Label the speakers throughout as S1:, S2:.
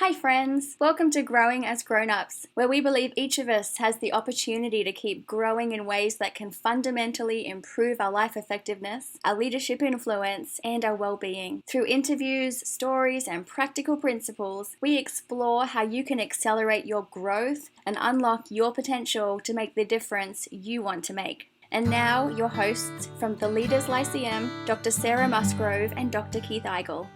S1: Hi friends, welcome to Growing as Grown-Ups, where we believe each of us has the opportunity to keep growing in ways that can fundamentally improve our life effectiveness, our leadership influence, and our well-being. Through interviews, stories, and practical principles, we explore how you can accelerate your growth and unlock your potential to make the difference you want to make. And now, your hosts from the Leaders Lyceum, Dr. Sara Musgrove and Dr. Keith Eigel.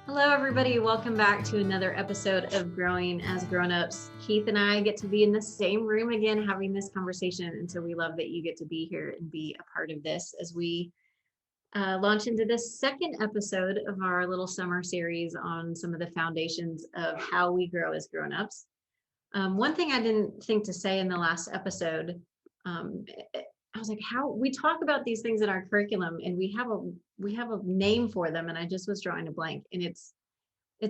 S2: Hello, everybody. Welcome back to another episode of Growing as Grown-Ups. Keith and I get to be in the same room again having this conversation. And so we love that you get to be here and be a part of this as we launch into this second episode of our little summer series on some of the foundations of how we grow as grown-ups. One thing I didn't think to say in the last episode, I was like, how we talk about these things in our curriculum and we have a name for them. And I just was drawing a blank, and it's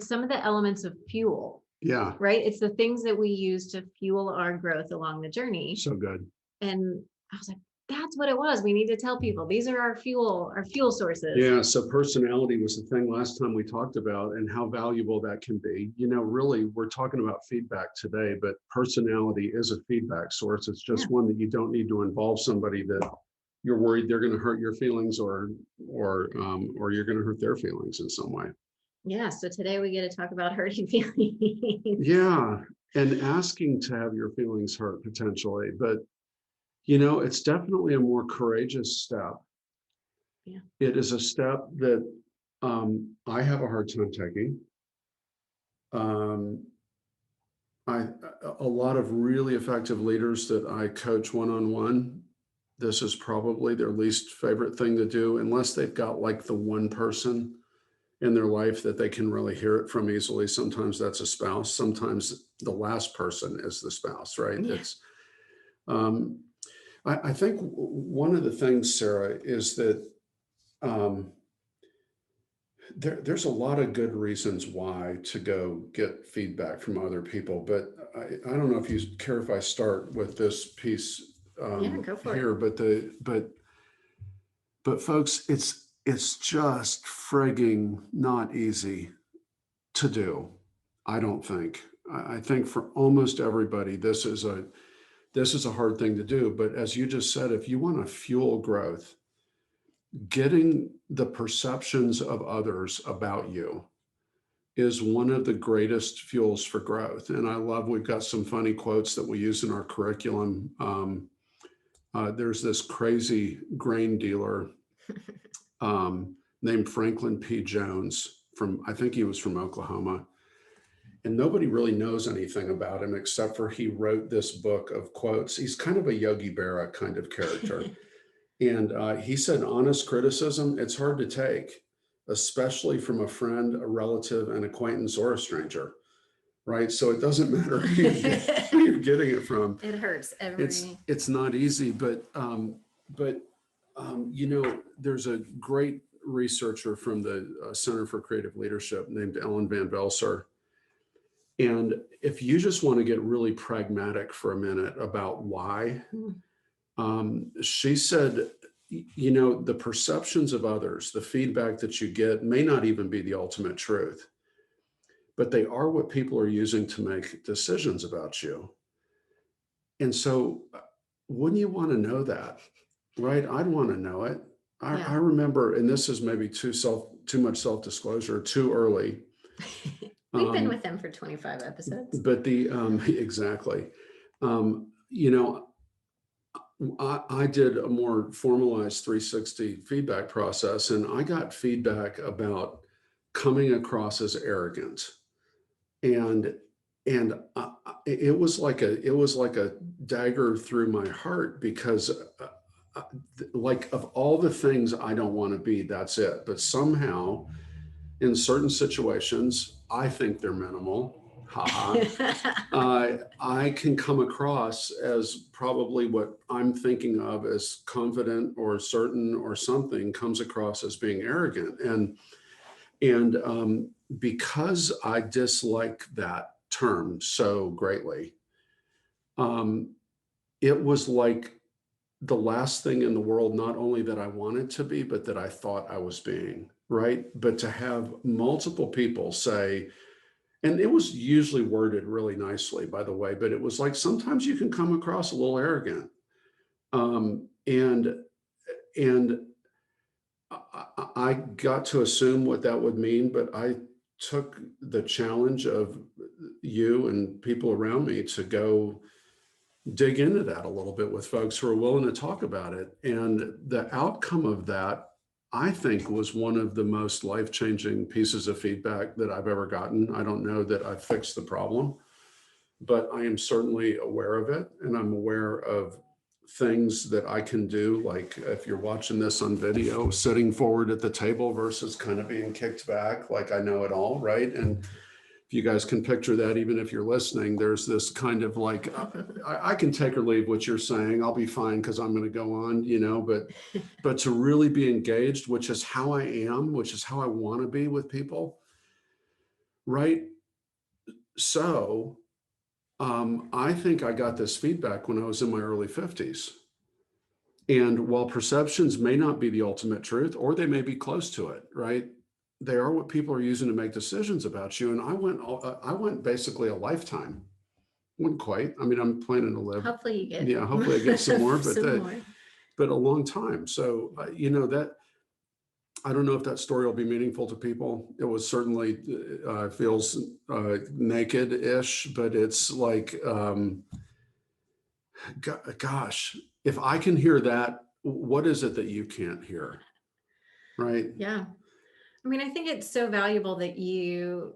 S2: some of the elements of fuel.
S3: Yeah.
S2: Right. It's the things that we use to fuel our growth along the journey.
S3: So good.
S2: And I was like, that's what it was. We need to tell people these are our fuel sources.
S3: Yeah. So personality was the thing last time we talked about and how valuable that can be. You know, really, we're talking about feedback today, but personality is a feedback source. It's just one that you don't need to involve somebody that you're worried they're going to hurt your feelings or you're going to hurt their feelings in some way.
S2: Yeah. So today we get to talk about hurting feelings.
S3: Yeah. And asking to have your feelings hurt potentially, but you know, it's definitely a more courageous step.
S2: Yeah.
S3: It is a step that I have a hard time taking. A lot of really effective leaders that I coach one-on-one, this is probably their least favorite thing to do, unless they've got like the one person in their life that they can really hear it from easily. Sometimes that's a spouse. Sometimes the last person is the spouse, right?
S2: Yeah.
S3: It's I think one of the things, Sara, is that there's a lot of good reasons why to go get feedback from other people. But I don't know if you care if I start with this piece
S2: Go for
S3: here.
S2: it.
S3: But folks, it's just frigging not easy to do. I don't think. I think for almost everybody, this is a hard thing to do, but as you just said, if you want to fuel growth, getting the perceptions of others about you is one of the greatest fuels for growth. And I love, we've got some funny quotes that we use in our curriculum. There's this crazy grain dealer named Franklin P. Jones I think he was from Oklahoma. And nobody really knows anything about him except for he wrote this book of quotes. He's kind of a Yogi Berra kind of character. And he said, honest criticism, it's hard to take, especially from a friend, a relative, an acquaintance, or a stranger, right? So it doesn't matter who you're getting it from.
S2: It hurts.
S3: It's not easy, but you know, there's a great researcher from the Center for Creative Leadership named Ellen Van Velser. And if you just want to get really pragmatic for a minute about why, she said, you know, the perceptions of others, the feedback that you get may not even be the ultimate truth, but they are what people are using to make decisions about you. And so wouldn't you want to know that, right? I'd want to know it. I remember, and this is maybe too much self-disclosure, too early.
S2: We've been with them for 25 episodes.
S3: But exactly. You know, I did a more formalized 360 feedback process, and I got feedback about coming across as arrogant. And it was like a dagger through my heart, because like of all the things I don't want to be, that's it. But somehow in certain situations, I think they're minimal. I can come across as probably what I'm thinking of as confident or certain or something comes across as being arrogant. And because I dislike that term so greatly, it was like the last thing in the world, not only that I wanted to be, but that I thought I was being, right? But to have multiple people say, And it was usually worded really nicely, by the way, but it was like, sometimes you can come across a little arrogant. And I got to assume what that would mean, but I took the challenge of you and people around me to go dig into that a little bit with folks who are willing to talk about it. And the outcome of that, I think, was one of the most life-changing pieces of feedback that I've ever gotten. I don't know that I've fixed the problem, but I am certainly aware of it. And I'm aware of things that I can do. Like if you're watching this on video, sitting forward at the table versus kind of being kicked back, like I know it all, right? And if you guys can picture that, even if you're listening, there's this kind of like, I can take or leave what you're saying. I'll be fine because I'm going to go on, but to really be engaged, which is how I am, which is how I want to be with people. Right. So I think I got this feedback when I was in my early 50s. And while perceptions may not be the ultimate truth, or they may be close to it, right? They are what people are using to make decisions about you. And I went basically a lifetime. Wouldn't quite. I mean, I'm planning to live.
S2: Hopefully you get.
S3: Yeah, hopefully I get some more,
S2: more.
S3: But a long time. So, that, I don't know if that story will be meaningful to people. It was certainly feels naked-ish, but it's like, gosh, if I can hear that, what is it that you can't hear? Right?
S2: Yeah. I mean, I think it's so valuable that you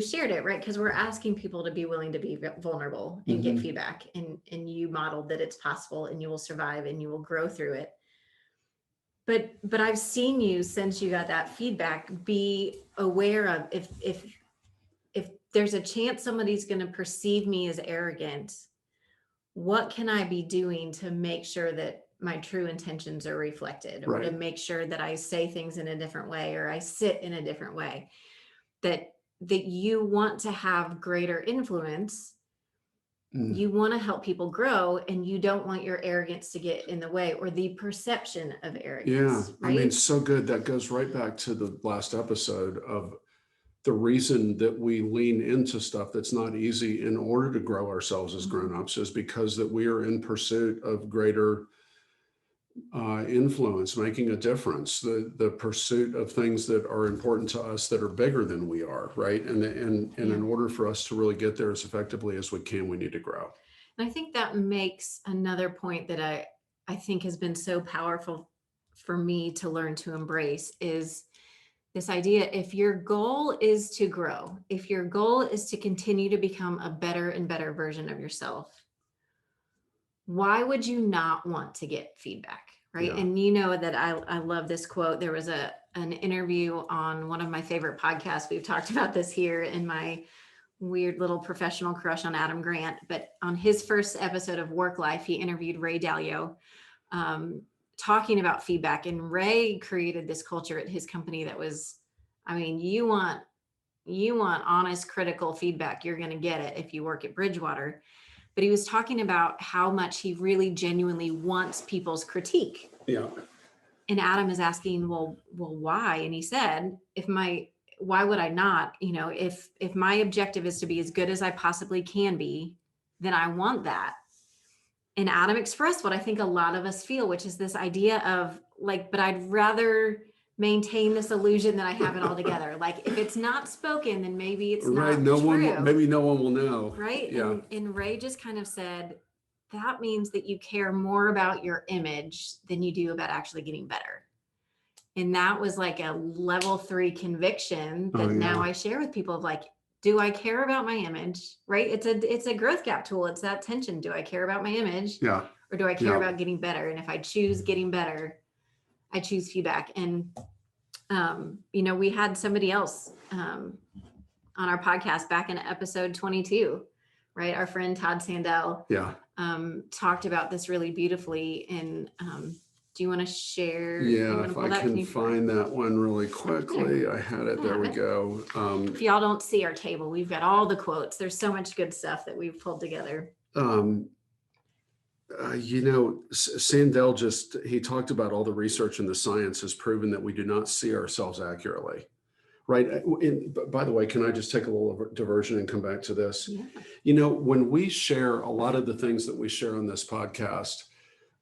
S2: shared it, right? Because we're asking people to be willing to be vulnerable and get feedback, and you modeled that it's possible, and you will survive and you will grow through it. But I've seen you, since you got that feedback, be aware of if there's a chance somebody's going to perceive me as arrogant, what can I be doing to make sure that my true intentions are reflected, or to make sure that I say things in a different way, or I sit in a different way, that you want to have greater influence. You want to help people grow, and you don't want your arrogance to get in the way, or the perception of arrogance.
S3: Yeah. Right? I mean, so good. That goes right back to the last episode of the reason that we lean into stuff that's not easy in order to grow ourselves as grownups is because that we are in pursuit of greater influence, making a difference, the pursuit of things that are important to us that are bigger than we are, right? And in order for us to really get there as effectively as we can, we need to grow.
S2: And I think that makes another point that I think has been so powerful for me to learn to embrace, is this idea: if your goal is to grow, if your goal is to continue to become a better and better version of yourself, why would you not want to get feedback, right? Yeah. And you know that I love this quote. There was an interview on one of my favorite podcasts. We've talked about this here in my weird little professional crush on Adam Grant, but on his first episode of Work Life, he interviewed Ray Dalio, talking about feedback. And Ray created this culture at his company that was, I mean, you want honest, critical feedback, you're going to get it if you work at Bridgewater. But he was talking about how much he really genuinely wants people's critique.
S3: Yeah.
S2: And Adam is asking, well, why? And he said, why would I not? If my objective is to be as good as I possibly can be, then I want that. And Adam expressed what I think a lot of us feel, which is this idea of like, but I'd rather maintain this illusion that I have it all together. Like, if it's not spoken, then maybe it's not true.
S3: Maybe no one will know.
S2: Right.
S3: Yeah.
S2: And Ray just kind of said, that means that you care more about your image than you do about actually getting better. And that was like a level 3 conviction that now I share with people, of like, do I care about my image? Right. It's a growth gap tool. It's that tension. Do I care about my image?
S3: Yeah.
S2: Or do I care about getting better? And if I choose getting better, I choose feedback. And, we had somebody else on our podcast back in episode 22, right? Our friend Todd Sandler talked about this really beautifully. And do you want to share?
S3: Yeah, if I can find that one really quickly. I had it. There we go.
S2: If y'all don't see our table, we've got all the quotes. There's so much good stuff that we've pulled together.
S3: Sandel he talked about all the research and the science has proven that we do not see ourselves accurately. right? By the way, can I just take a little diversion and come back to this?
S2: Yeah.
S3: When we share a lot of the things that we share on this podcast,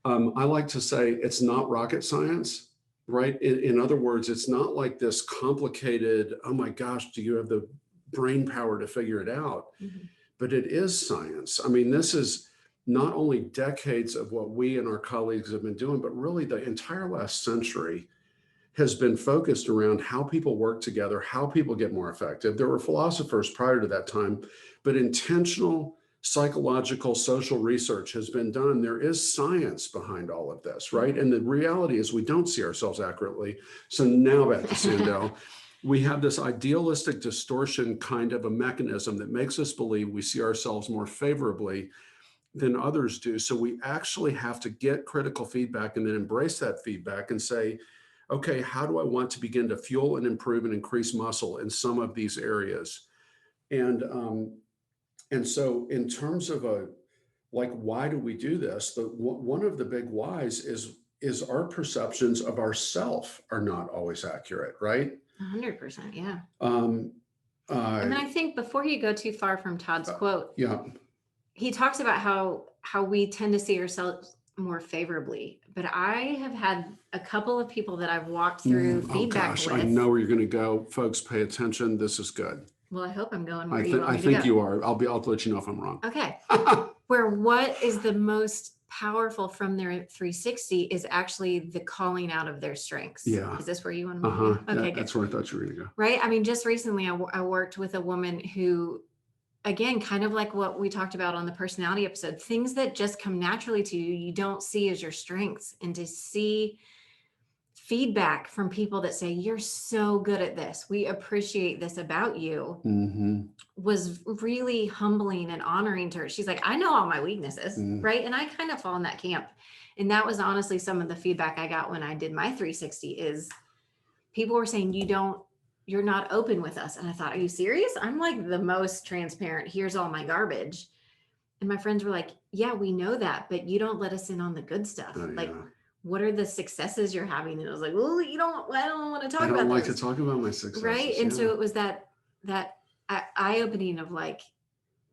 S3: I like to say it's not rocket science, right? In other words, it's not like this complicated, oh my gosh, do you have the brain power to figure it out?
S2: Mm-hmm.
S3: But it is science. I mean, this is not only decades of what we and our colleagues have been doing, but really the entire last century has been focused around how people work together, how people get more effective. There were philosophers prior to that time, but intentional psychological social research has been done. There is science behind all of this, right? And the reality is we don't see ourselves accurately. So now back to Sandel, we have this idealistic distortion kind of a mechanism that makes us believe we see ourselves more favorably than others do. So we actually have to get critical feedback and then embrace that feedback and say, okay, how do I want to begin to fuel and improve and increase muscle in some of these areas? And so in terms of why do we do this? One of the big whys is our perceptions of ourself are not always accurate, right?
S2: 100%. Yeah.
S3: And
S2: I think before you go too far from Todd's quote, he talks about how we tend to see ourselves more favorably. But I have had a couple of people that I've walked through feedback with.
S3: I know where you're going to go. Folks, pay attention. This is good.
S2: Well, I hope I'm going where
S3: I think you are. I'll let you know if I'm wrong. Okay.
S2: Where what is the most powerful from their 360 is actually the calling out of their strengths.
S3: Yeah.
S2: Is this where you want to go?
S3: Okay, that's where I thought you were going to go.
S2: Right. I mean, just recently I worked with a woman who, again, kind of like what we talked about on the personality episode, things that just come naturally to you, you don't see as your strengths, and to see feedback from people that say, you're so good at this, we appreciate this about you, was really humbling and honoring to her. She's like, I know all my weaknesses, right? And I kind of fall in that camp. And that was honestly some of the feedback I got when I did my 360 is people were saying, you're not open with us. And I thought, are you serious? I'm like the most transparent. Here's all my garbage. And my friends were like, yeah, we know that, but you don't let us in on the good stuff. What are the successes you're having? And I was like, well, I don't want to talk about
S3: I don't like to talk about my successes.
S2: Right. And so it was that eye-opening of like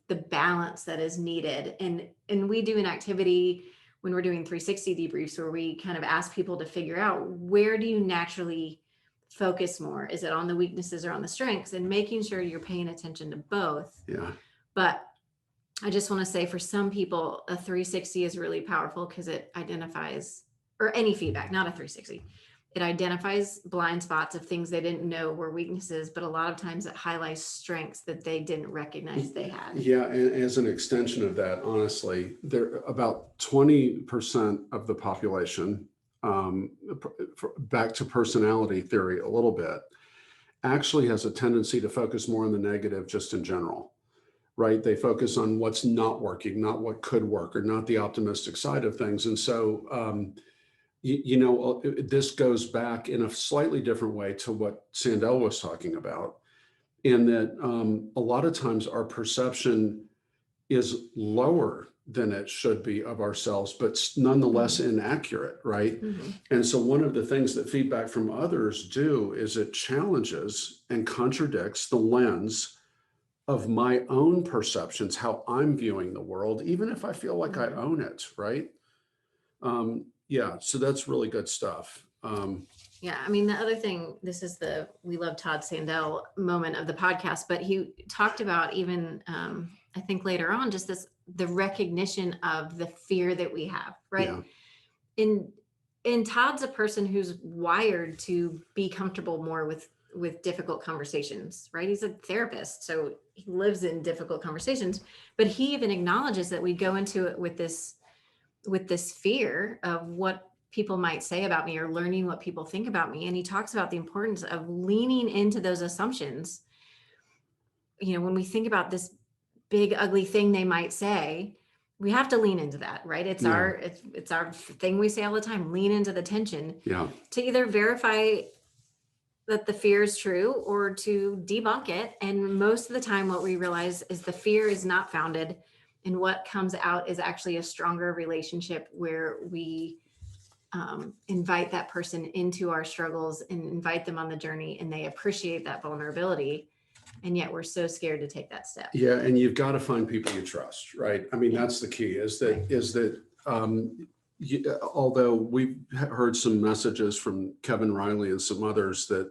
S2: the balance that is needed. And we do an activity when we're doing 360 debriefs where we kind of ask people to figure out, where do you naturally focus more? Is it on the weaknesses or on the strengths? And making sure you're paying attention to both.
S3: Yeah.
S2: But I just want to say for some people, a 360 is really powerful because it identifies, or any feedback, not a 360. It identifies blind spots of things they didn't know were weaknesses, but a lot of times it highlights strengths that they didn't recognize they had.
S3: Yeah, and as an extension of that, honestly, about 20% of the population, back to personality theory a little bit, actually has a tendency to focus more on the negative just in general, right? They focus on what's not working, not what could work, or not the optimistic side of things. And so, this goes back in a slightly different way to what Sandel was talking about, in that a lot of times our perception is lower than it should be of ourselves, but nonetheless inaccurate, right? And so one of the things that feedback from others do is it challenges and contradicts the lens of my own perceptions, how I'm viewing the world, even if I feel like I own it, right? Yeah, so that's really good stuff.
S2: Yeah, I mean, the other thing, this is we love Todd Sandel moment of the podcast, but he talked about even, I think later on, just the recognition of the fear that we have, right? Yeah. And Todd's a person who's wired to be comfortable more with difficult conversations, right? He's a therapist, so he lives in difficult conversations, but he even acknowledges that we go into it with this fear of what people might say about me or learning what people think about me. And he talks about the importance of leaning into those assumptions. When we think about this big, ugly thing they might say, we have to lean into that, right? It's our thing we say all the time, lean into the tension to either verify that the fear is true or to debunk it. And most of the time what we realize is the fear is not founded, and what comes out is actually a stronger relationship where we invite that person into our struggles and invite them on the journey, and they appreciate that vulnerability. And yet we're so scared to take that step.
S3: Yeah. And you've got to find people you trust, right? I mean, that's the key although we've heard some messages from Kevin Riley and some others that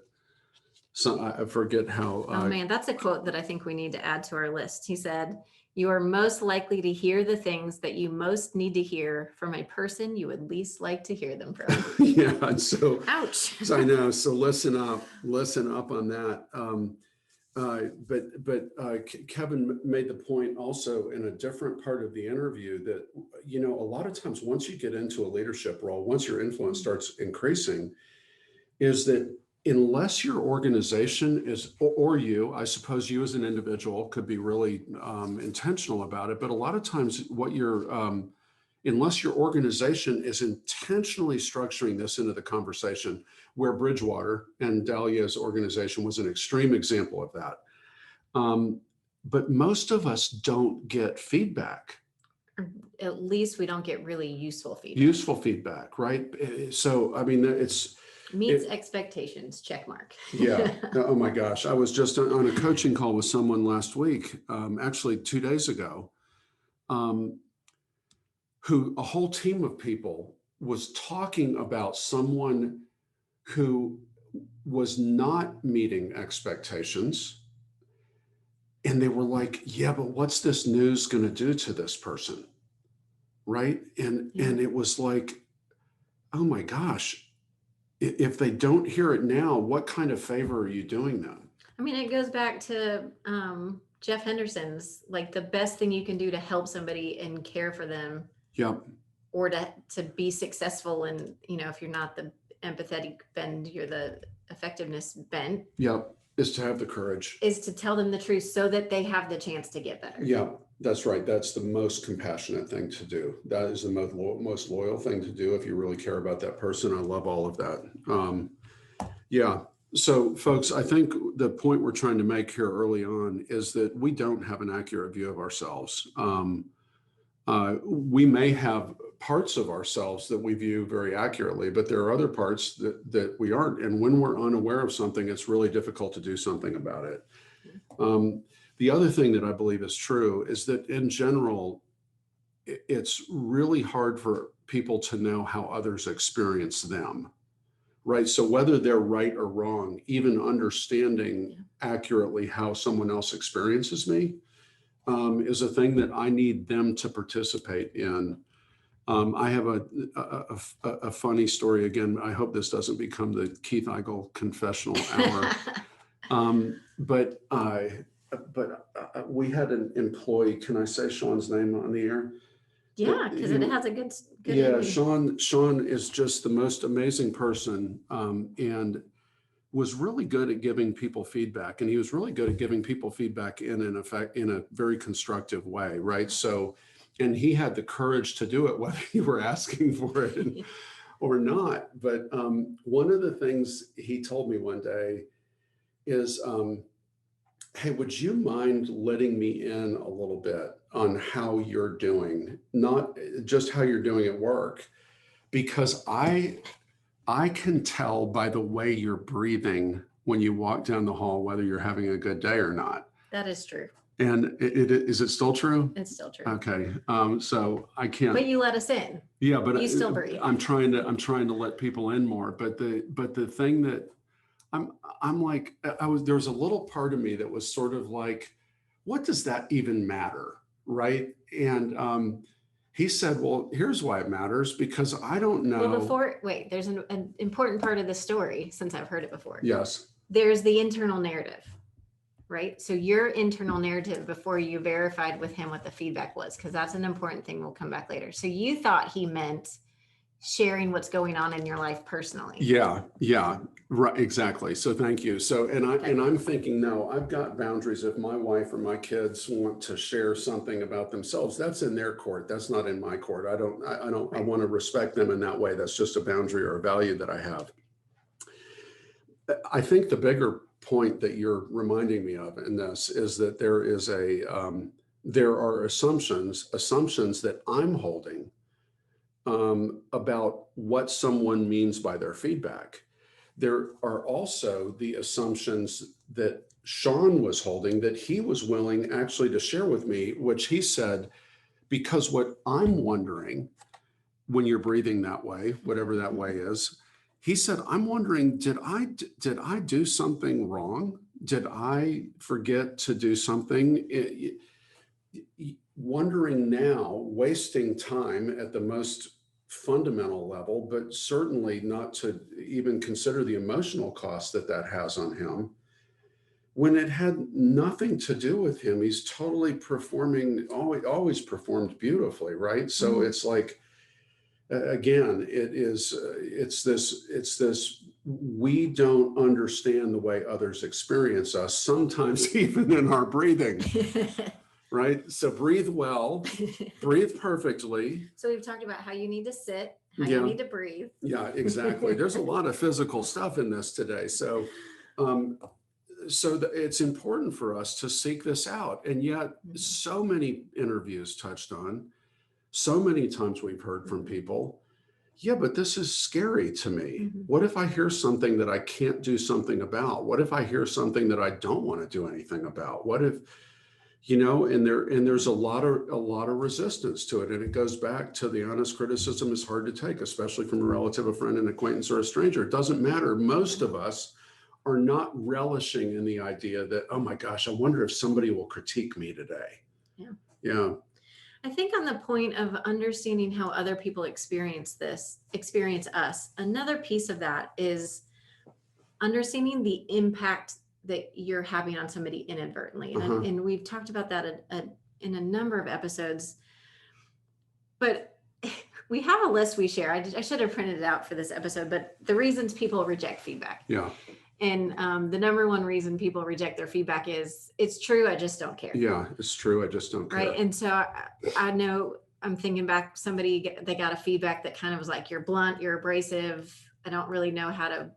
S3: I forget how.
S2: Oh man, that's a quote that I think we need to add to our list. He said, "You are most likely to hear the things that you most need to hear from a person you would least like to hear them from."
S3: Yeah. And so,
S2: ouch.
S3: So I know. So listen up on that. Kevin made the point also in a different part of the interview that, a lot of times once you get into a leadership role, once your influence starts increasing, is that unless your organization is, or you, I suppose you as an individual could be really intentional about it. But a lot of times unless your organization is intentionally structuring this into the conversation, where Bridgewater and Dahlia's organization was an extreme example of that. But most of us don't get feedback.
S2: At least we don't get really useful feedback.
S3: Right? So, I mean,
S2: meets expectations, check mark.
S3: Yeah. Oh my gosh. I was just on a coaching call with someone last week, actually 2 days ago, who a whole team of people was talking about someone who was not meeting expectations. And they were like, yeah, but what's this news going to do to this person? Right. And it was like, oh my gosh, if they don't hear it now, what kind of favor are you doing them?
S2: I mean, it goes back to Jeff Henderson's, like, the best thing you can do to help somebody and care for them.
S3: Yep.
S2: Or to be successful. And, if you're not the empathetic bend, you're the effectiveness bent.
S3: Yep. Is to have the courage.
S2: Is to tell them the truth so that they have the chance to get better.
S3: Yeah, that's right. That's the most compassionate thing to do. That is the most loyal thing to do if you really care about that person. I love all of that. Yeah. So folks, I think the point we're trying to make here early on is that we don't have an accurate view of ourselves. We may have parts of ourselves that we view very accurately, but there are other parts that we aren't. And when we're unaware of something, it's really difficult to do something about it. The other thing that I believe is true is that in general, it's really hard for people to know how others experience them, right? So whether they're right or wrong, even understanding accurately how someone else experiences me is a thing that I need them to participate in. I have a funny story. Again, I hope this doesn't become the Keith Eigel confessional hour. But we had an employee. Can I say Sean's name on the air?
S2: Yeah, because it has a good.
S3: Yeah, ending. Sean is just the most amazing person, and was really good at giving people feedback. And he was really good at giving people feedback in a very constructive way, right? So. And he had the courage to do it, whether you were asking for it or not. But one of the things he told me one day is, hey, would you mind letting me in a little bit on how you're doing, not just how you're doing at work, because I can tell by the way you're breathing when you walk down the hall, whether you're having a good day or not.
S2: That is true.
S3: And is it still true?
S2: It's still true.
S3: Okay. So I can't.
S2: But you let us in.
S3: Yeah, but
S2: you still breathe.
S3: I'm trying to let people in more. But the thing that I'm like, there was a little part of me that was sort of like, what does that even matter, right? And he said, well, here's why it matters, because I don't know.
S2: Well, there's an important part of the story, since I've heard it before.
S3: Yes.
S2: There's the internal narrative. Right? So your internal narrative before you verified with him what the feedback was, because that's an important thing. We'll come back later. So you thought he meant sharing what's going on in your life personally.
S3: Yeah. Right. Exactly. So thank you. So, and I'm thinking, no, I've got boundaries. If my wife or my kids want to share something about themselves, that's in their court. That's not in my court. I want to respect them in that way. That's just a boundary or a value that I have. I think the bigger point that you're reminding me of in this is that there are assumptions that I'm holding about what someone means by their feedback. There are also the assumptions that Sean was holding that he was willing actually to share with me, which he said, because what I'm wondering when you're breathing that way, whatever that way is, he said, I'm wondering, did I do something wrong? Did I forget to do something? Wondering now, wasting time at the most fundamental level, but certainly not to even consider the emotional cost that that has on him. When it had nothing to do with him, he's totally performing, always performed beautifully, right? So it's like, again, it's this, we don't understand the way others experience us, sometimes even in our breathing. Right? So breathe well, breathe perfectly.
S2: So we've talked about how you need to sit, how
S3: Yeah.
S2: you need to breathe.
S3: Yeah, exactly. There's a lot of physical stuff in this today. So, it's important for us to seek this out. And yet so many interviews touched on, so many times we've heard from people, yeah, but this is scary to me. What if I hear something that I can't do something about? What if I hear something that I don't want to do anything about? What if, and there's a lot of resistance to it. And it goes back to the honest criticism is hard to take, especially from a relative, a friend, an acquaintance, or a stranger. It doesn't matter. Most of us are not relishing in the idea that, oh my gosh, I wonder if somebody will critique me today. Yeah.
S2: I think on the point of understanding how other people experience us, another piece of that is understanding the impact that you're having on somebody inadvertently. And we've talked about that in a number of episodes, but we have a list we share. I should have printed it out for this episode, but the reasons people reject feedback.
S3: Yeah.
S2: And the number one reason people reject their feedback is, it's true, I just don't care.
S3: Yeah, it's true, I just don't care.
S2: Right. And so I know, I'm thinking back, they got a feedback that kind of was like, you're blunt, you're abrasive, I don't really know how to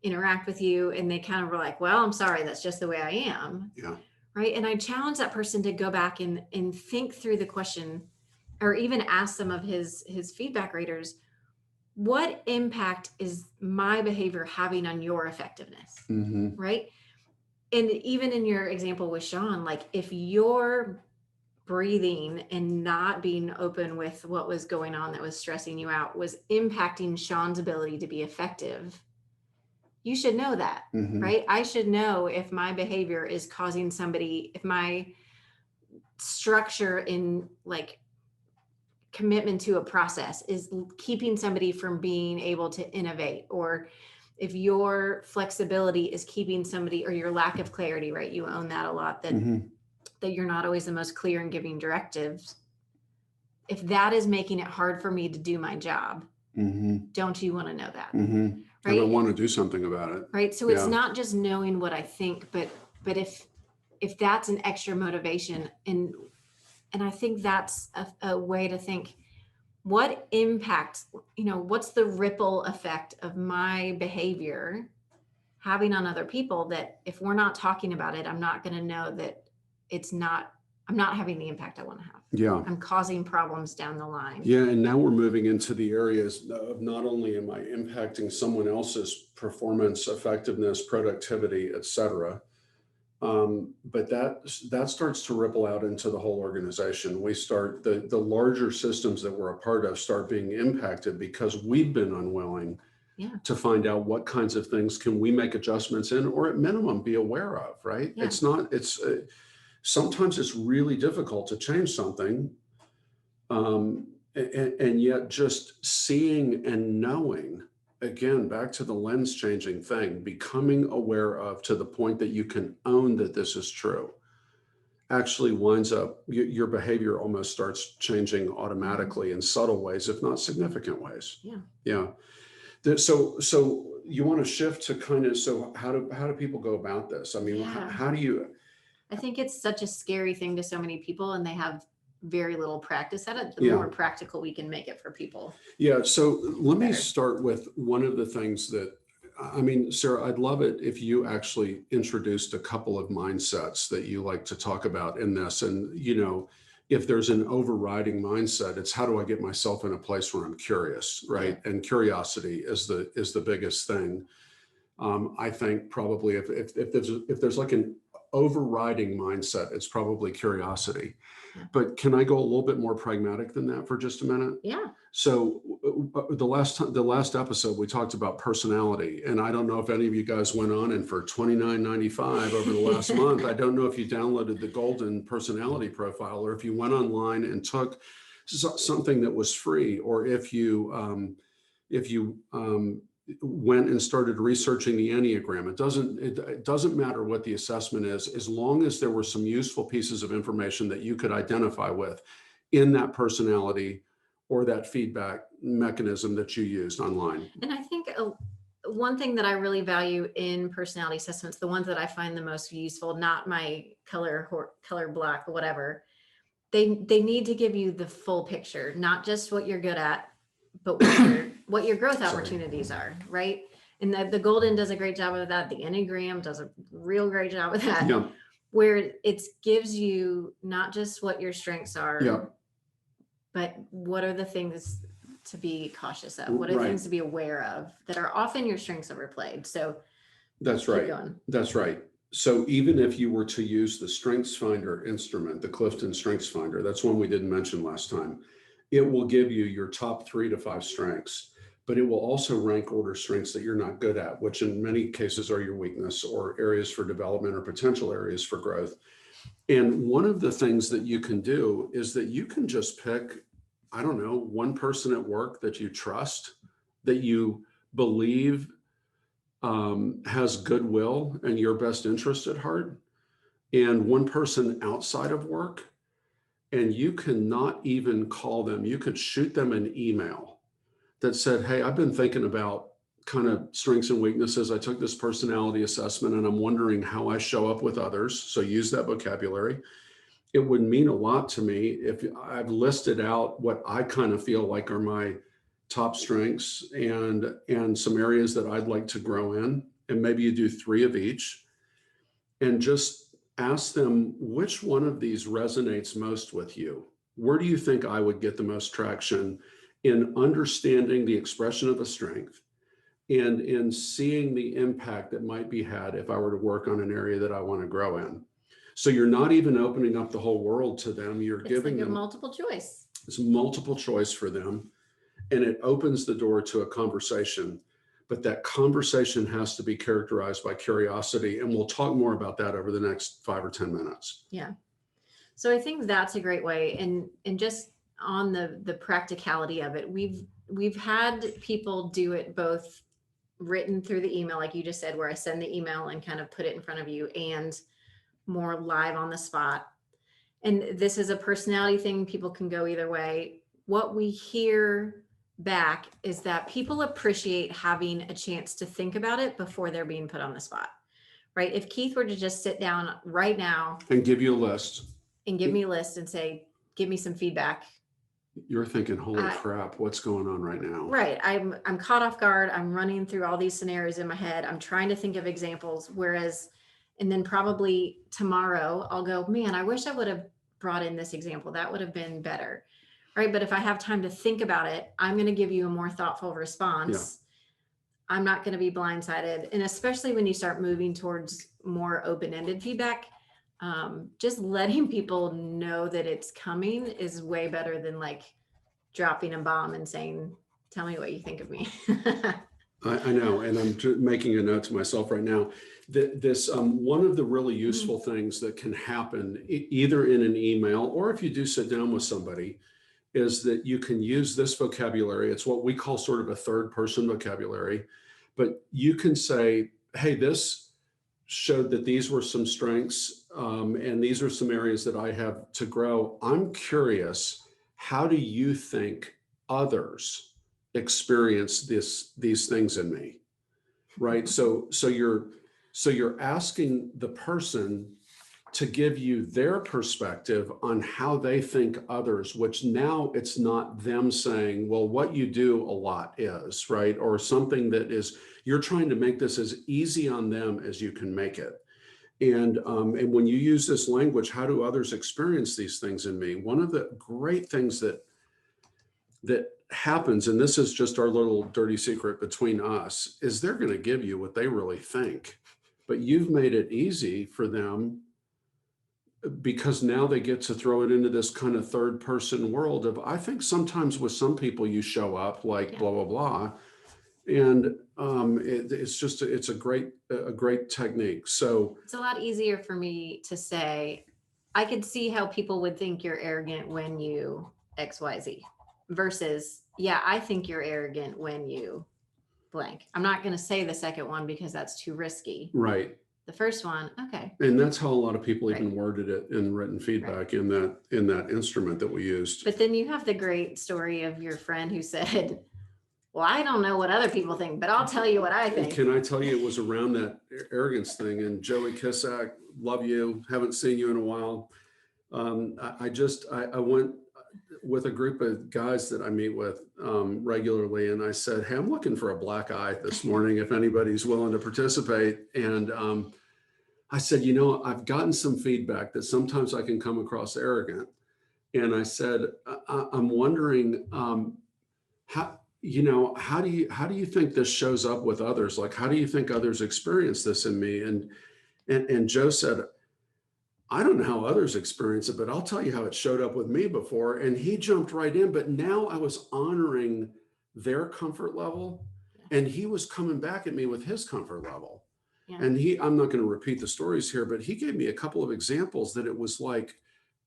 S2: interact with you. And they kind of were like, well, I'm sorry, that's just the way I am.
S3: Yeah.
S2: Right. And I challenge that person to go back and think through the question, or even ask some of his feedback raters, what impact is my behavior having on your effectiveness? Right. And even in your example with Sean, like if you're breathing and not being open with what was going on that was stressing you out was impacting Sean's ability to be effective, you should know that, right? I should know if my behavior is causing somebody, if my structure in like commitment to a process is keeping somebody from being able to innovate, or if your flexibility is keeping somebody, or your lack of clarity, right? You own that a lot, that you're not always the most clear in giving directives. If that is making it hard for me to do my job, don't you want to know that? Right?
S3: I want to do something about it.
S2: Right. So it's not just knowing what I think, but if that's an extra motivation, and I think that's a way to think, what impact, what's the ripple effect of my behavior having on other people, that if we're not talking about it, I'm not going to know that I'm not having the impact I want to have.
S3: Yeah.
S2: I'm causing problems down the line.
S3: Yeah. And now we're moving into the areas of not only am I impacting someone else's performance, effectiveness, productivity, et cetera, but that starts to ripple out into the whole organization. We start, the larger systems that we're a part of start being impacted because we've been unwilling to find out what kinds of things can we make adjustments in, or at minimum be aware of, right? Yeah. Sometimes it's really difficult to change something. And yet just seeing and knowing, again, back to the lens changing thing, becoming aware of to the point that you can own that this is true, actually winds up, your behavior almost starts changing automatically in subtle ways, if not significant ways. Yeah. So you want to shift to kind of, so how do people go about this? I mean, how do you?
S2: I think it's such a scary thing to so many people, and they have very little practice at it. The more practical we can make it for people.
S3: Yeah. So let me start with one of the things that, I mean, Sara, I'd love it if you actually introduced a couple of mindsets that you like to talk about in this. And, if there's an overriding mindset, it's how do I get myself in a place where I'm curious, right? And curiosity is the biggest thing. I think probably if there's like an overriding mindset, it's probably curiosity. But can I go a little bit more pragmatic than that for just a minute?
S2: Yeah.
S3: So the last episode we talked about personality, and I don't know if any of you guys went on, and for $29.95 over the last month, I don't know if you downloaded the Golden Personality Profile, or if you went online and took something that was free, or if you went and started researching the Enneagram. It doesn't matter what the assessment is, as long as there were some useful pieces of information that you could identify with in that personality or that feedback mechanism that you used online.
S2: And I think one thing that I really value in personality assessments, the ones that I find the most useful, not my color black, whatever, they need to give you the full picture, not just what you're good at, but what your growth opportunities are, right? And the Golden does a great job of that. The Enneagram does a real great job of that, where it gives you not just what your strengths are, but what are the things to be cautious of? What are things to be aware of that are often your strengths overplayed? So
S3: that's right. That's right. So even if you were to use the StrengthsFinder instrument, the Clifton StrengthsFinder, that's one we didn't mention last time. It will give you your top 3 to 5 strengths, but it will also rank order strengths that you're not good at, which in many cases are your weakness or areas for development or potential areas for growth. And one of the things that you can do is that you can just pick, I don't know, one person at work that you trust, that you believe has goodwill and your best interest at heart, and one person outside of work. And you cannot even call them. You could shoot them an email that said, hey, I've been thinking about kind of strengths and weaknesses. I took this personality assessment and I'm wondering how I show up with others. So use that vocabulary. It would mean a lot to me if I've listed out what I kind of feel like are my top strengths and some areas that I'd like to grow in. And maybe you do 3 of each, and just ask them which one of these resonates most with you. Where do you think I would get the most traction in understanding the expression of a strength and in seeing the impact that might be had if I were to work on an area that I want to grow in? So you're not even opening up the whole world to them. You're giving them
S2: multiple choice.
S3: It's multiple choice for them. And it opens the door to a conversation. But that conversation has to be characterized by curiosity. And we'll talk more about that over the next 5 or 10 minutes.
S2: Yeah. So I think that's a great way. And just on the practicality of it, we've had people do it both written through the email, like you just said, where I send the email and kind of put it in front of you, and more live on the spot. And this is a personality thing. People can go either way. What we hear back is that people appreciate having a chance to think about it before they're being put on the spot, right? If Keith were to just sit down right now
S3: and give you a list
S2: and give me a list and say, give me some feedback,
S3: you're thinking, holy crap, what's going on right now?
S2: Right. I'm caught off guard. I'm running through all these scenarios in my head. I'm trying to think of examples. And then probably tomorrow I'll go, man, I wish I would have brought in this example. That would have been better. Right. But if I have time to think about it, I'm going to give you a more thoughtful response. Yeah. I'm not going to be blindsided. And especially when you start moving towards more open-ended feedback, just letting people know that it's coming is way better than like dropping a bomb and saying, tell me what you think of me.
S3: I know. And I'm making a note to myself right now that this, one of the really useful things that can happen either in an email or if you do sit down with somebody is that you can use this vocabulary. It's what we call sort of a third person vocabulary, but you can say, hey, this showed that these were some strengths and these are some areas that I have to grow. I'm curious, how do you think others experience these things in me, right? So you're asking the person to give you their perspective on how they think others, which now it's not them saying, well, what you do a lot is, right? Or something that is, you're trying to make this as easy on them as you can make it. And when you use this language, how do others experience these things in me? One of the great things that happens, and this is just our little dirty secret between us, is they're going to give you what they really think, but you've made it easy for them because now they get to throw it into this kind of third person world of, I think sometimes with some people you show up like blah, blah, blah. And it's a great technique. So
S2: it's a lot easier for me to say, I could see how people would think you're arrogant when you XYZ versus, yeah, I think you're arrogant when you blank. I'm not going to say the second one because that's too risky.
S3: right.
S2: The first one, okay.
S3: And that's how a lot of people even worded it in written feedback in that instrument that we used.
S2: But then you have the great story of your friend who said, well, I don't know what other people think, but I'll tell you what I think.
S3: Can I tell you, it was around that arrogance thing. And Joey Kissack, love you, haven't seen you in a while. I went with a group of guys that I meet with regularly, and I said, hey, I'm looking for a black eye this morning if anybody's willing to participate. And I said, I've gotten some feedback that sometimes I can come across arrogant. And I said, I'm wondering how do you think this shows up with others? Like, how do you think others experience this in me? And Joe said, I don't know how others experience it, but I'll tell you how it showed up with me before. And he jumped right in, but now I was honoring their comfort level, and he was coming back at me with his comfort level. Yeah. And I'm not going to repeat the stories here, but he gave me a couple of examples that it was like,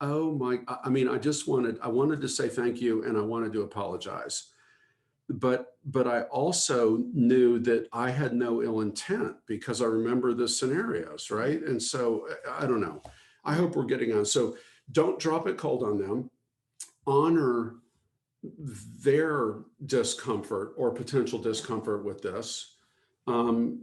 S3: oh my, I mean, I wanted to say thank you, and I wanted to apologize. But I also knew that I had no ill intent because I remember the scenarios, right? And so I don't know. I hope we're getting on. So don't drop it cold on them. Honor their discomfort or potential discomfort with this, and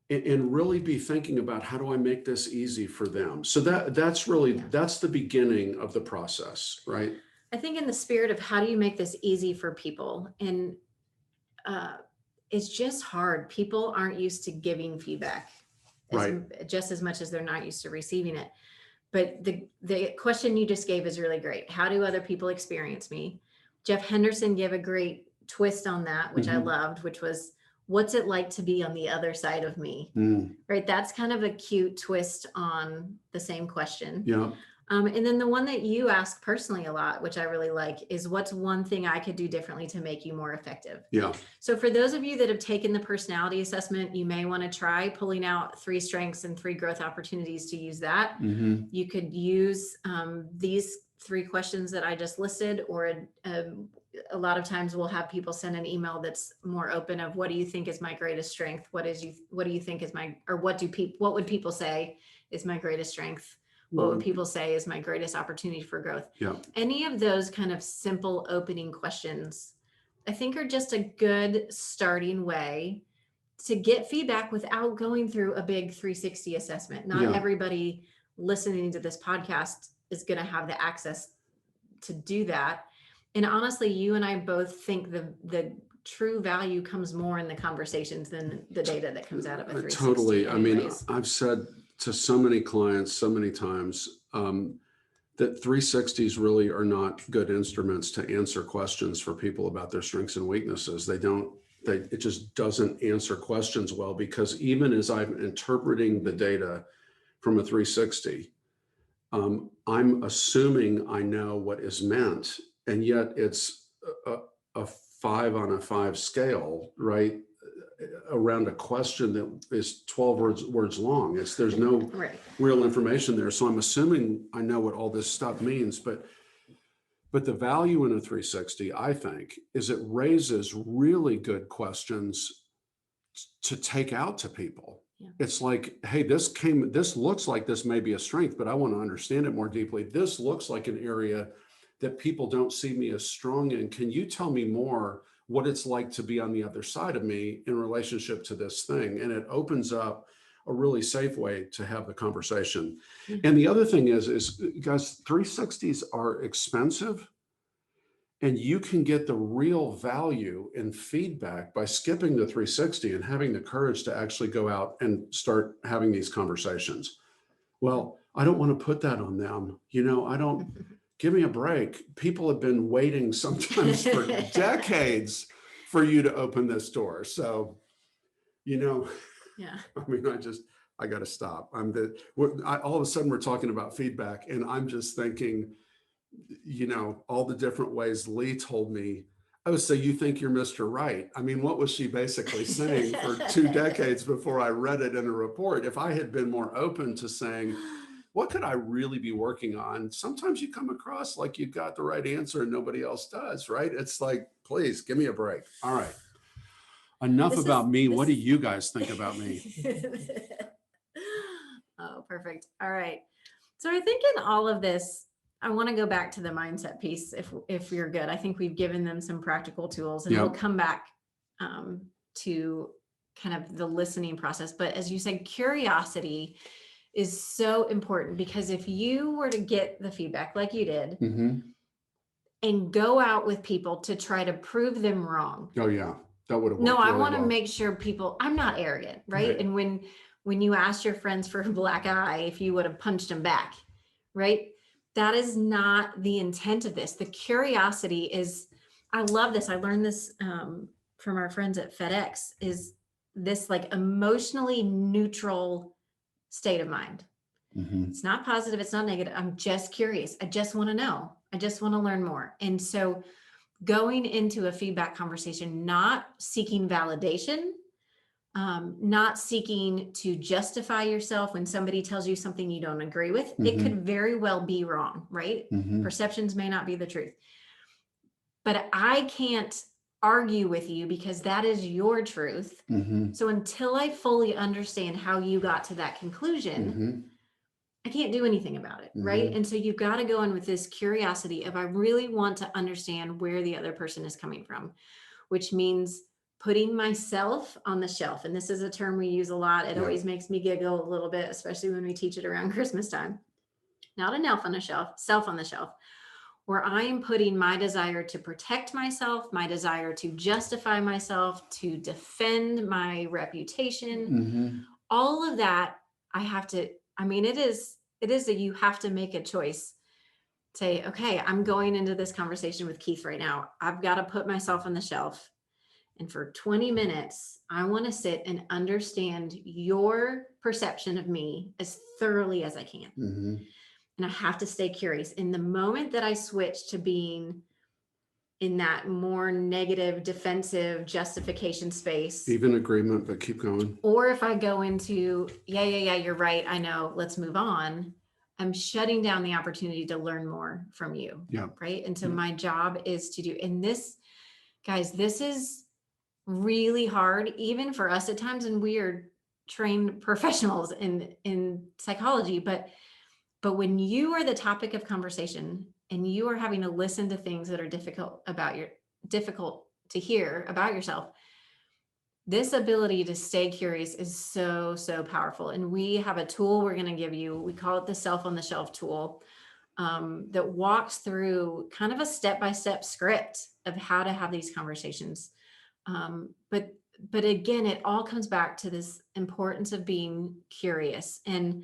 S3: really be thinking about, how do I make this easy for them? So that's the beginning of the process, right?
S2: I think in the spirit of how do you make this easy for people? And it's just hard. People aren't used to giving feedback just as much as they're not used to receiving it. But the question you just gave is really great. How do other people experience me? Jeff Henderson gave a great twist on that, which I loved, which was, what's it like to be on the other side of me? Right. That's kind of a cute twist on the same question.
S3: Yeah.
S2: And then the one that you ask personally a lot, which I really like, is what's one thing I could do differently to make you more effective?
S3: Yeah.
S2: So for those of you that have taken the personality assessment, you may want to try pulling out 3 strengths and 3 growth opportunities to use that. You could use these 3 questions that I just listed, or a lot of times we'll have people send an email that's more open of, what do you think is my greatest strength? What do you think is what would people say is my greatest strength? What would people say is my greatest opportunity for growth?
S3: Yeah.
S2: Any of those kind of simple opening questions, I think, are just a good starting way to get feedback without going through a big 360 assessment. Not everybody listening to this podcast is going to have the access to do that. And honestly, you and I both think the true value comes more in the conversations than the data that comes out of a 360.
S3: Totally.
S2: Anyways.
S3: I mean, I've said to so many clients so many times that 360s really are not good instruments to answer questions for people about their strengths and weaknesses. It just doesn't answer questions well, because even as I'm interpreting the data from a 360, I'm assuming I know what is meant, and yet it's a 5 on a 5 scale, right? Around a question that is 12 words long. There's no real information there. So I'm assuming I know what all this stuff means, but the value in a 360, I think, is it raises really good questions to take out to people. Yeah. It's like, hey, this looks like this may be a strength, but I want to understand it more deeply. This looks like an area that people don't see me as strong in. Can you tell me more what it's like to be on the other side of me in relationship to this thing? And it opens up a really safe way to have the conversation. And the other thing is guys, 360s are expensive, And you can get the real value in feedback by skipping the 360 and having the courage to actually go out and start having these conversations. Well, I don't want to put that on them. I don't, give me a break. People have been waiting sometimes for decades for you to open this door. So,
S2: Yeah.
S3: I mean, I got to stop. All of a sudden we're talking about feedback, and I'm just thinking, all the different ways Lee told me, I would say, you think you're Mr. Right. I mean, what was she basically saying for 2 decades before I read it in a report? If I had been more open to saying, what could I really be working on? Sometimes you come across like you've got the right answer and nobody else does, right? It's like, please give me a break. All right. Enough about me. What do you guys think about me?
S2: Oh, perfect. All right. So I think in all of this, I want to go back to the mindset piece if you're good. I think we've given them some practical tools, and
S3: Yep.
S2: we'll come back to kind of the listening process. But as you said, curiosity is so important, because if you were to get the feedback like you did and go out with people to try to prove them wrong.
S3: Oh yeah, that would have worked.
S2: No, I
S3: really
S2: want to
S3: well.
S2: make sure I'm not arrogant, right? And when you asked your friends for a black eye, if you would have punched them back, right? That is not the intent of this. The curiosity is, I love this. I learned this from our friends at FedEx, is this like emotionally neutral state of mind. It's not positive. It's not negative. I'm just curious. I just want to know. I just want to learn more. And so going into a feedback conversation, not seeking validation, not seeking to justify yourself when somebody tells you something you don't agree with. It could very well be wrong, right? Perceptions may not be the truth. But I can't argue with you because that is your truth. So until I fully understand how you got to that conclusion, I can't do anything about it, right? And so you've got to go in with this curiosity of, I really want to understand where the other person is coming from, which means putting myself on the shelf. And this is a term we use a lot. It always makes me giggle a little bit, especially when we teach it around Christmas time. Not an elf on the shelf, self on the shelf, where I am putting my desire to protect myself, my desire to justify myself, to defend my reputation, all of that. I have to, I mean, it is that you have to make a choice. Say, okay, I'm going into this conversation with Keith right now. I've got to put myself on the shelf. And for 20 minutes, I want to sit and understand your perception of me as thoroughly as I can. And I have to stay curious. In the moment that I switch to being in that more negative, defensive justification space,
S3: even agreement, but keep going.
S2: Or if I go into, yeah, you're right, I know, let's move on, I'm shutting down the opportunity to learn more from you. Right. And so my job is to do, and this, guys, this is really hard, even for us at times, and we are trained professionals in psychology, but when you are the topic of conversation and you are having to listen to things that are difficult to hear about yourself, this ability to stay curious is so, so powerful. And we have a tool we're going to give you. We call it the Self on the Shelf tool, that walks through kind of a step-by-step script of how to have these conversations. But again, it all comes back to this importance of being curious. And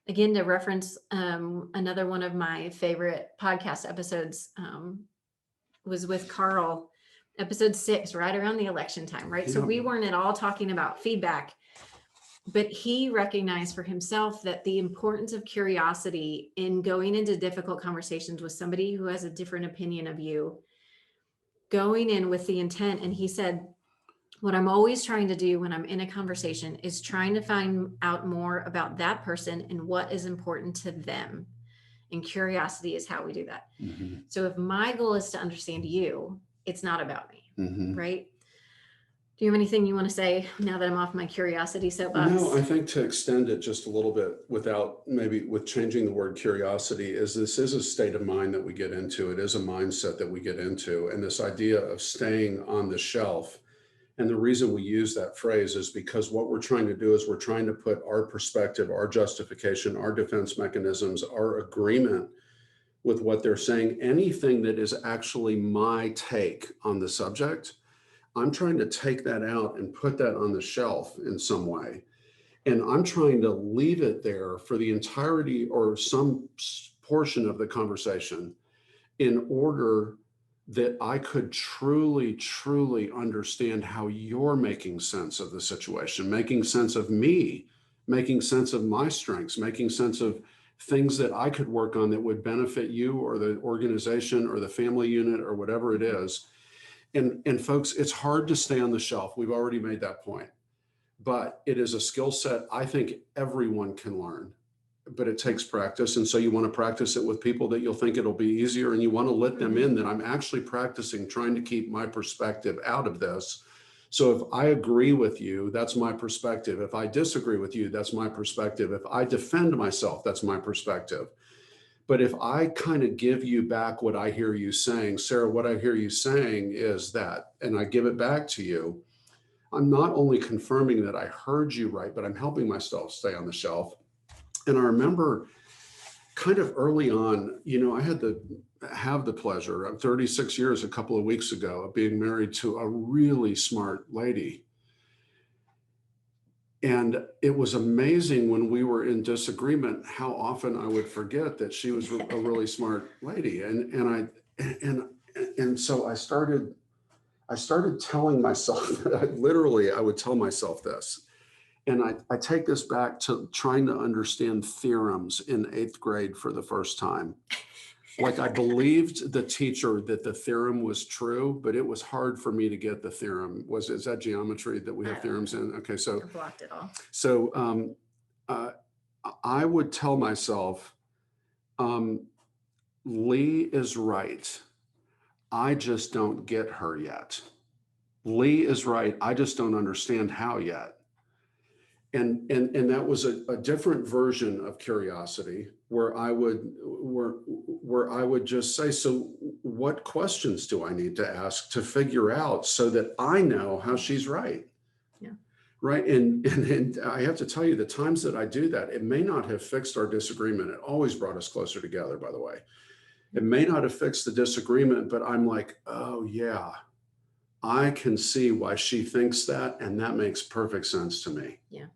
S2: again, to reference another one of my favorite podcast episodes, was with Carl, episode 6, right around the election time, right? So we weren't at all talking about feedback, but he recognized for himself that the importance of curiosity in going into difficult conversations with somebody who has a different opinion of you, going in with the intent. And he said, what I'm always trying to do when I'm in a conversation is trying to find out more about that person and what is important to them. And curiosity is how we do that. So if my goal is to understand you, it's not about me, right? Do you have anything you want to say now that I'm off my curiosity soapbox?
S3: No, I think to extend it just a little bit without maybe with changing the word curiosity, is this is a state of mind that we get into. It is a mindset that we get into. And this idea of staying on the shelf. And the reason we use that phrase is because what we're trying to do is we're trying to put our perspective, our justification, our defense mechanisms, our agreement with what they're saying. Anything that is actually my take on the subject, I'm trying to take that out and put that on the shelf in some way. And I'm trying to leave it there for the entirety or some portion of the conversation in order that I could truly, truly understand how you're making sense of the situation, making sense of me, making sense of my strengths, making sense of things that I could work on that would benefit you or the organization or the family unit or whatever it is. And folks, it's hard to stay on the shelf. We've already made that point, but it is a skill set I think everyone can learn, but it takes practice. And so you want to practice it with people that you'll think it'll be easier, and you want to let them in that I'm actually practicing trying to keep my perspective out of this. So if I agree with you, that's my perspective. If I disagree with you, that's my perspective. If I defend myself, that's my perspective. But if I kind of give you back what I hear you saying, Sara, what I hear you saying is that, and I give it back to you, I'm not only confirming that I heard you right, but I'm helping myself stay on the shelf. And I remember kind of early on, I had to have the pleasure, I'm 36 years a couple of weeks ago, of being married to a really smart lady. And it was amazing when we were in disagreement, how often I would forget that she was a really smart lady. And so I started telling myself, literally, I would tell myself this. And I take this back to trying to understand theorems in 8th grade for the first time. Like, I believed the teacher that the theorem was true, but it was hard for me to get the theorem. Is that geometry that we have theorems in? Okay, so
S2: I blocked it all.
S3: So I would tell myself, Lee is right. I just don't get her yet. Lee is right. I just don't understand how yet. And that was a different version of curiosity where I would just say, so what questions do I need to ask to figure out so that I know how she's right?
S2: Yeah.
S3: Right. And I have to tell you, the times that I do that, it may not have fixed our disagreement. It always brought us closer together, by the way. It may not have fixed the disagreement, but I'm like, oh yeah, I can see why she thinks that. And that makes perfect sense to me.
S2: Yeah.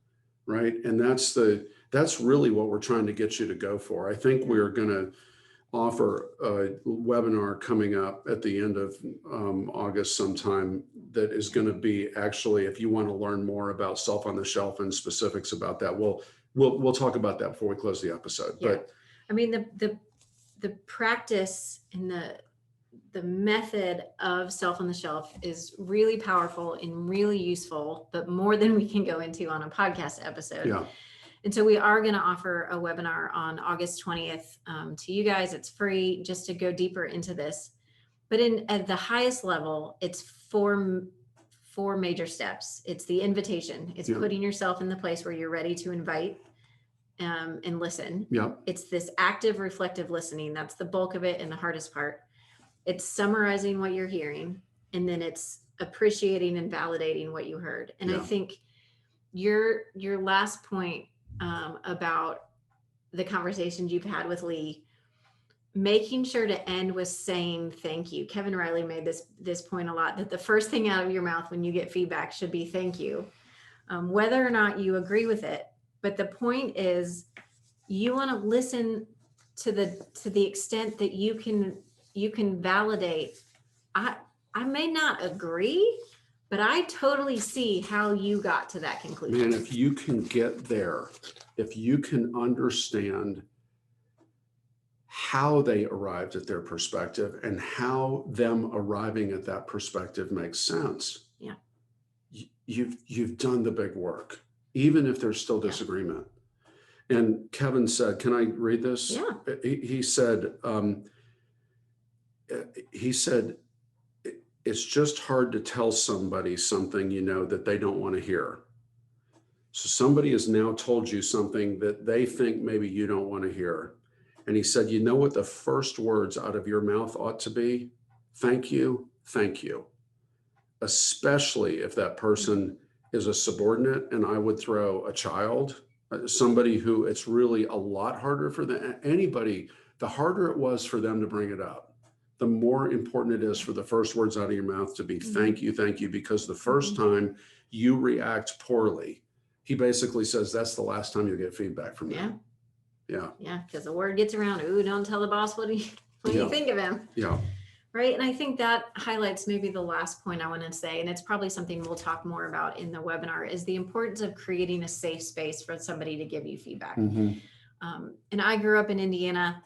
S3: Right. And that's really what we're trying to get you to go for. I think we're going to offer a webinar coming up at the end of August sometime that is going to be actually, if you want to learn more about self on the shelf and specifics about that, we'll talk about that before we close the episode.
S2: Yeah.
S3: But
S2: I mean, the practice and the method of self on the shelf is really powerful and really useful, but more than we can go into on a podcast episode.
S3: yeah.
S2: And so we are going to offer a webinar on August 20th to you guys. It's free, just to go deeper into this. But at the highest level, it's four major steps. It's the invitation. It's putting yourself in the place where you're ready to invite and listen.
S3: Yeah.
S2: It's this active, reflective listening. That's the bulk of it and the hardest part. It's summarizing what you're hearing, and then it's appreciating and validating what you heard. And I think your last point about the conversations you've had with Lee, making sure to end with saying thank you. Kevin Riley made this point a lot, that the first thing out of your mouth when you get feedback should be thank you, whether or not you agree with it. But the point is, you want to listen to the extent that you can validate. I may not agree, but I totally see how you got to that conclusion.
S3: Man, if you can get there, if you can understand how they arrived at their perspective and how them arriving at that perspective makes sense, you've done the big work, even if there's still disagreement. And Kevin said, can I read this?
S2: Yeah.
S3: He said, it's just hard to tell somebody something, that they don't want to hear. So somebody has now told you something that they think maybe you don't want to hear. And he said, you know what the first words out of your mouth ought to be? Thank you, thank you. Especially if that person is a subordinate, and I would throw a child, somebody who it's really a lot harder for anybody the harder it was for them to bring it up, the more important it is for the first words out of your mouth to be thank you, because the first time you react poorly, he basically says that's the last time you'll get feedback from them. Yeah.
S2: Because the word gets around. Ooh, don't tell the boss what you think of him.
S3: Yeah.
S2: Right. And I think that highlights maybe the last point I want to say, and it's probably something we'll talk more about in the webinar, is the importance of creating a safe space for somebody to give you feedback. And I grew up in Indiana.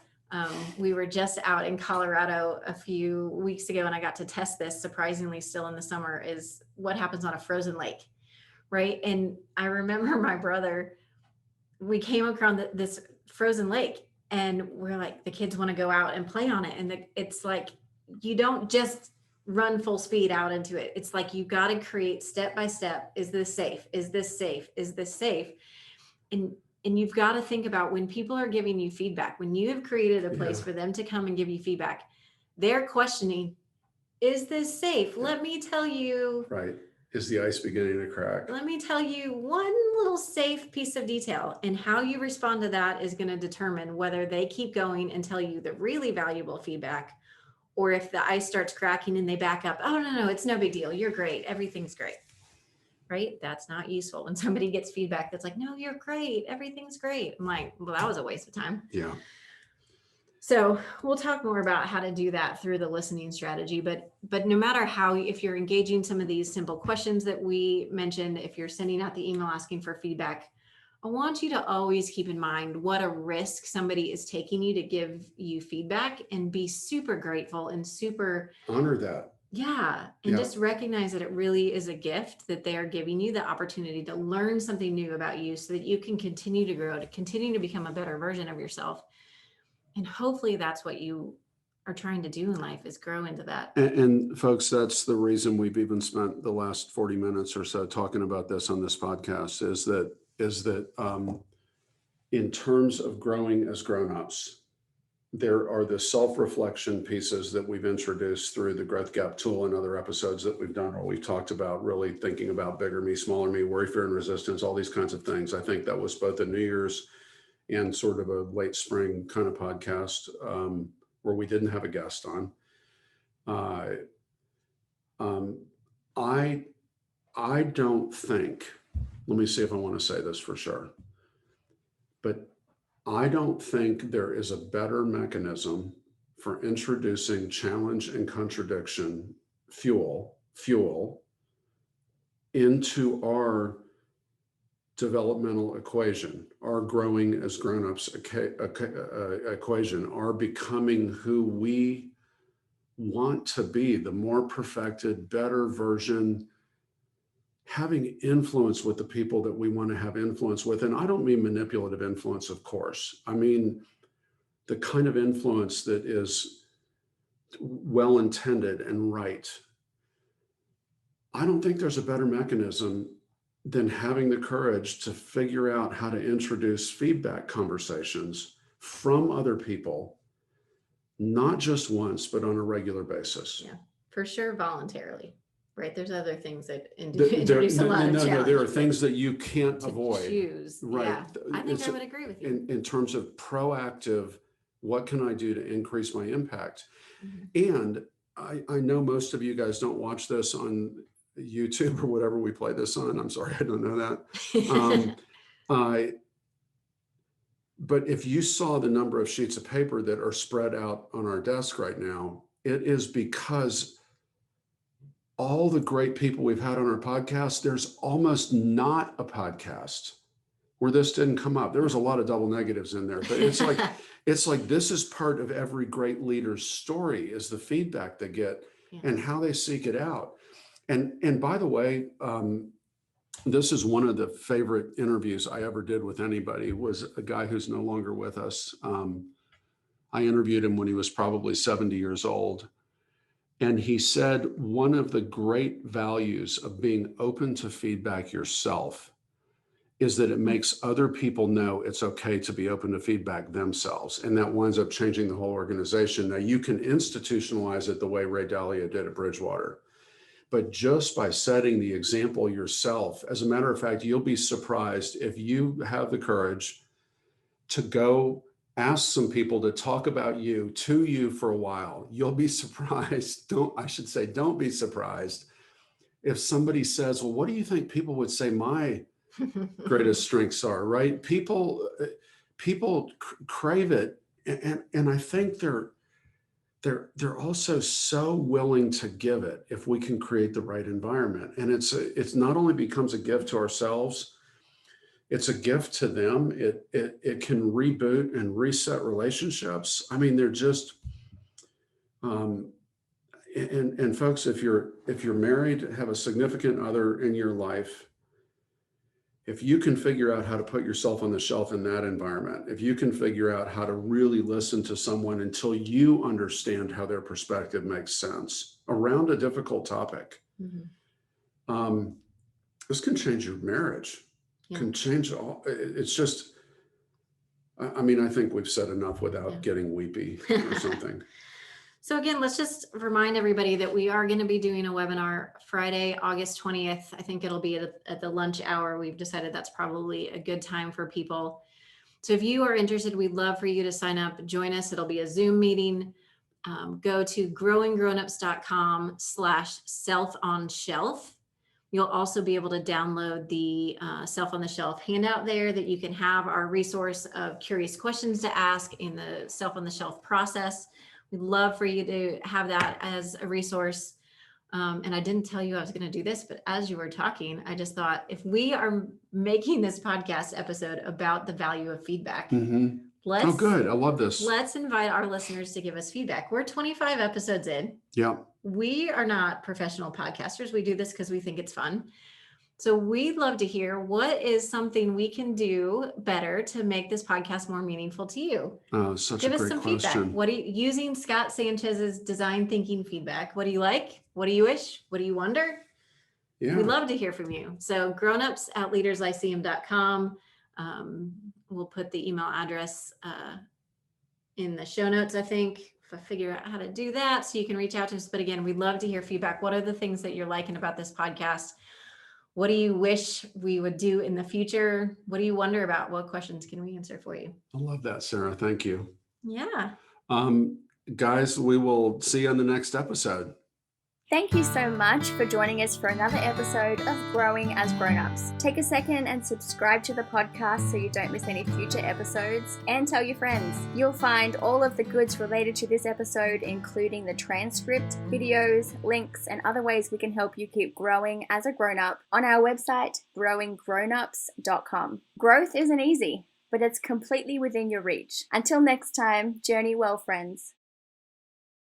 S2: We were just out in Colorado a few weeks ago, and I got to test this, surprisingly still in the summer, is what happens on a frozen lake. Right. And I remember my brother, we came across this frozen lake, and we're like, the kids want to go out and play on it. And it's like, you don't just run full speed out into it. It's like, you got to create step by step. Is this safe? Is this safe? Is this safe? And you've got to think about when people are giving you feedback, when you have created a place for them to come and give you feedback, they're questioning, is this safe? Let me tell you.
S3: Right. Is the ice beginning to crack?
S2: Let me tell you one little safe piece of detail, and how you respond to that is going to determine whether they keep going and tell you the really valuable feedback, or if the ice starts cracking and they back up. Oh, no, it's no big deal. You're great. Everything's great. Right? That's not useful. When somebody gets feedback that's like, no, you're great. Everything's great. I'm like, well, that was a waste of time.
S3: Yeah.
S2: So we'll talk more about how to do that through the listening strategy. But no matter how, if you're engaging some of these simple questions that we mentioned, if you're sending out the email asking for feedback, I want you to always keep in mind what a risk somebody is taking you to give you feedback, and be super grateful and super
S3: honor that.
S2: Yeah. And just recognize that it really is a gift that they are giving you the opportunity to learn something new about you, so that you can continue to grow, to continue to become a better version of yourself. And hopefully that's what you are trying to do in life, is grow into that.
S3: And folks, that's the reason we've even spent the last 40 minutes or so talking about this on this podcast, is that in terms of growing as grown-ups, there are the self-reflection pieces that we've introduced through the Growth Gap tool and other episodes that we've done, where we've talked about really thinking about bigger me, smaller me, worry, fear, and resistance, all these kinds of things. I think that was both a New Year's and sort of a late spring kind of podcast where we didn't have a guest on. I don't think, let me see if I want to say this for sure, but I don't think there is a better mechanism for introducing challenge and contradiction fuel into our developmental equation, our growing as grown-ups equation, our becoming who we want to be, the more perfected, better version, having influence with the people that we want to have influence with. And I don't mean manipulative influence, of course. I mean the kind of influence that is well-intended and right. I don't think there's a better mechanism than having the courage to figure out how to introduce feedback conversations from other people, not just once, but on a regular basis.
S2: Yeah, for sure, voluntarily. Right. There's other things that introduce a lot of challenge.
S3: There are things that you can't avoid.
S2: Choose.
S3: Right.
S2: Yeah, I think I would agree with you.
S3: In terms of proactive, what can I do to increase my impact? And I know most of you guys don't watch this on YouTube or whatever we play this on. I'm sorry, I don't know that. But if you saw the number of sheets of paper that are spread out on our desk right now, it is because all the great people we've had on our podcast, there's almost not a podcast where this didn't come up. There was a lot of double negatives in there, but it's like this is part of every great leader's story, is the feedback they get and how they seek it out. And by the way, this is one of the favorite interviews I ever did with anybody, was a guy who's no longer with us. I interviewed him when he was probably 70 years old. And he said, one of the great values of being open to feedback yourself is that it makes other people know it's okay to be open to feedback themselves. And that winds up changing the whole organization. Now, you can institutionalize it the way Ray Dalio did at Bridgewater. But just by setting the example yourself, as a matter of fact, you'll be surprised if you have the courage to go ask some people to talk about you to you for a while. You'll be surprised. Don't be surprised if somebody says, well, what do you think people would say my greatest strengths are, right? People crave it. And I think they're also so willing to give it if we can create the right environment. And it's not only becomes a gift to ourselves, it's a gift to them. It can reboot and reset relationships. I mean, they're just, and folks, if you're married, have a significant other in your life, if you can figure out how to put yourself on the shelf in that environment, if you can figure out how to really listen to someone until you understand how their perspective makes sense around a difficult topic, this can change your marriage. Can change all. It's just, I mean, I think we've said enough without getting weepy or something.
S2: So again, let's just remind everybody that we are going to be doing a webinar Friday, August 20th. I think it'll be at the lunch hour. We've decided that's probably a good time for people. So if you are interested, we'd love for you to sign up, join us. It'll be a Zoom meeting. Go to growinggrownups.com/self-on-shelf. You'll also be able to download the Self on the Shelf handout there that you can have our resource of curious questions to ask in the Self on the Shelf process. We'd love for you to have that as a resource. And I didn't tell you I was going to do this, but as you were talking, I just thought if we are making this podcast episode about the value of feedback,
S3: oh, good. I love this.
S2: Let's invite our listeners to give us feedback. We're 25 episodes in.
S3: Yeah.
S2: We are not professional podcasters. We do this because we think it's fun. So we'd love to hear what is something we can do better to make this podcast more meaningful to you.
S3: Oh, such
S2: Give
S3: a
S2: us
S3: great
S2: some
S3: question.
S2: feedback. What are you using Scott Sanchez's design thinking feedback? What do you like? What do you wish? What do you wonder?
S3: Yeah.
S2: We'd love to hear from you. So grownups@leaderslyceum.com. We'll put the email address in the show notes, I think, if I figure out how to do that, so you can reach out to us. But again, we'd love to hear feedback. What are the things that you're liking about this podcast? What do you wish we would do in the future? What do you wonder about? What questions can we answer for you?
S3: I love that, Sarah. Thank you.
S2: Yeah.
S3: Guys, we will see you on the next episode.
S1: Thank you so much for joining us for another episode of Growing as Grown-Ups. Take a second and subscribe to the podcast so you don't miss any future episodes, and tell your friends. You'll find all of the goods related to this episode, including the transcript, videos, links, and other ways we can help you keep growing as a grown-up on our website, growinggrownups.com. Growth isn't easy, but it's completely within your reach. Until next time, journey well, friends.